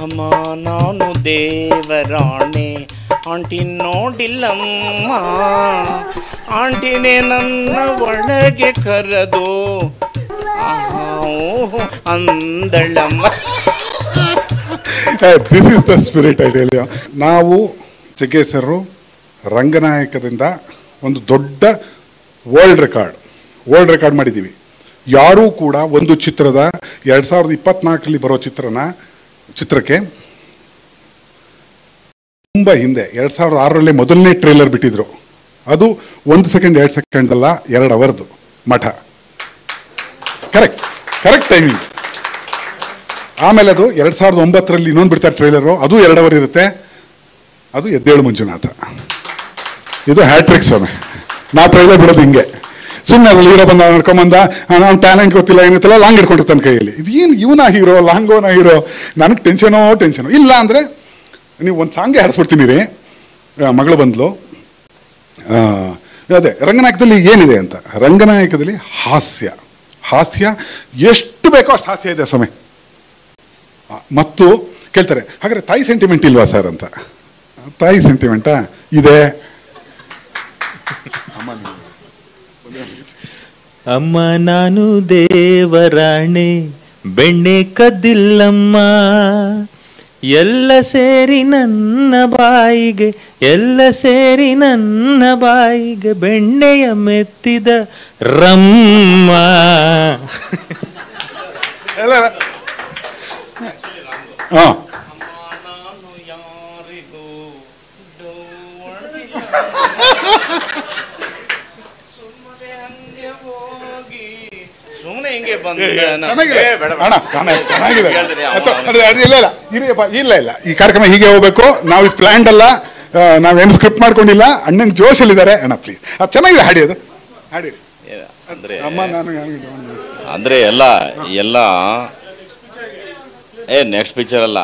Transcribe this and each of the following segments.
ಅಮ್ಮ ನಾನು ದೇವರಾಣೆ ಆಂಟಿ ನೋಡಿಲ್ಲಮ್ಮ, ಆಂಟಿನೇ ನನ್ನ ಒಳಗೆ ಕರೆದು ಓಹೋ ಅಂದಳಮ್ಮ. This is the spirit I tell you. ನಾವು ಜಗ್ಗೇಶರು ರಂಗನಾಯಕದಿಂದ ಒಂದು ದೊಡ್ಡ ವರ್ಲ್ಡ್ ರೆಕಾರ್ಡ್ ಮಾಡಿದ್ದೀವಿ. ಯಾರೂ ಕೂಡ ಒಂದು ಚಿತ್ರದ 2024 ಬರೋ ಚಿತ್ರಕ್ಕೆ ತುಂಬ ಹಿಂದೆ 2006 ಮೊದಲನೇ ಟ್ರೇಲರ್ ಬಿಟ್ಟಿದ್ರು. ಅದು 1 ಸೆಕೆಂಡ್ 2 ಸೆಕೆಂಡ್ ಅಲ್ಲ, 2 ಅವರ್ದು ಮಠ. Correct timing. ಆಮೇಲೆ ಅದು 2009 ಇನ್ನೊಂದು ಬಿಡ್ತಾರೆ ಟ್ರೇಲರು, ಅದು 2 ಅವರ್ ಇರುತ್ತೆ. ಅದು ಎದ್ದೇಳು ಮಂಜುನಾಥ. ಇದು ಹ್ಯಾಟ್ರಿಕ್ ಸ್ವಾಮಿ. ನಾವು ಟ್ರೈಲರ್ ಬಿಡೋದು ಹಿಂಗೆ, ಸುಮ್ಮನೆ ಅದ್ರಲ್ಲಿ ಹೀರೋ ಬಂದ ನಡ್ಕೊಂಬಂದ, ನಾವು ಟ್ಯಾಲೆಂಟ್ ಗೊತ್ತಿಲ್ಲ ಏನಿತ್ತಲ್ಲ, ಲಾಂಗ್ ಇಟ್ಕೊಂಡಿರ್ತಾನೆ ಕೈಯಲ್ಲಿ. ಇದು ಏನು ಇವನ ಹೀರೋ ಲಾಂಗೋನ ಹೀರೋ, ನನಗೆ ಟೆನ್ಷನೋ ಇಲ್ಲ ಅಂದರೆ ನೀವು ಒಂದು ಸಾಂಗೇ ಹಾಡಿಸ್ಬಿಡ್ತೀನಿ ರೀ. ಮಗಳು ಬಂದ್ಲು. ಅದೇ ರಂಗನಾಯಕದಲ್ಲಿ ಏನಿದೆ ಅಂತ, ರಂಗನಾಯಕದಲ್ಲಿ ಹಾಸ್ಯ ಎಷ್ಟು ಬೇಕೋ ಅಷ್ಟು ಹಾಸ್ಯ ಇದೆ ಸ್ವಾಮಿ. ಮತ್ತು ಕೇಳ್ತಾರೆ, ಹಾಗಾದ್ರೆ ತಾಯಿ ಸೆಂಟಿಮೆಂಟ್ ಇಲ್ವಾ ಸರ್ ಅಂತ. ತಾಯಿ ಸೆಂಟಿಮೆಂಟಾ ಇದೆ. ಅಮ್ಮ ನಾನು ದೇವರಾಣೆ ಬೆಣ್ಣೆ ಕದ್ದಿಲ್ಲಮ್ಮ, ಎಲ್ಲ ಸೇರಿ ನನ್ನ ಬಾಯಿಗೆ ಬೆಣ್ಣೆಯ ಮೆತ್ತಿದ ರಮ್ಮ. ಸುಮ್ಮನೆ ಹಿಂಗೆ ಇಲ್ಲ ಈ ಕಾರ್ಯಕ್ರಮ ಹೀಗೆ ಹೋಗ್ಬೇಕು. ನಾವು ಇದು ಪ್ಲಾನ್ಡ್ ಅಲ್ಲ, ನಾವೇನು ಸ್ಕ್ರಿಪ್ಟ್ ಮಾಡ್ಕೊಂಡಿಲ್ಲ. ಅಣ್ಣಂಗೆ ಜೋಶಲ್ಲಿದ್ದಾರೆ ಅಣ್ಣ, ಪ್ಲೀಸ್. ಅದು ಚೆನ್ನಾಗಿದೆ, ಹಾಡಿ, ಅದು ಹಾಡಿ. ಅಂದ್ರೆ ಎಲ್ಲ ನೆಕ್ಸ್ಟ್ ಪಿಕ್ಚರ್ ಅಲ್ಲ,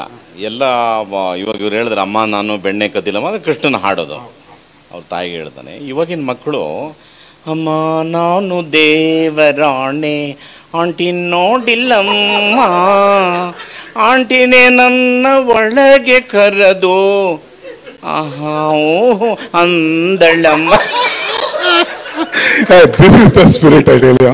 ಎಲ್ಲ ಇವಾಗ ಇವ್ರು ಹೇಳಿದ್ರೆ ಅಮ್ಮ ನಾನು ಬೆಣ್ಣೆ ಕದ್ದಿಲ್ಲಮ್ಮ, ಅದು ಕೃಷ್ಣನ ಹಾಡೋದು, ಅವ್ರ ತಾಯಿಗೆ ಹೇಳ್ತಾನೆ. ಇವಾಗಿನ ಮಕ್ಕಳು ಅಮ್ಮ ನಾನು ದೇವರಾಣೆ ಆಂಟಿ ನೋಡಿಲ್ಲಮ್ಮ, ಆಂಟಿನೇ ನನ್ನ ಒಳಗೆ ಕರೆದು ಓಹೋ ಅಂದಳಮ್ಮ. This is the spirit I tell you.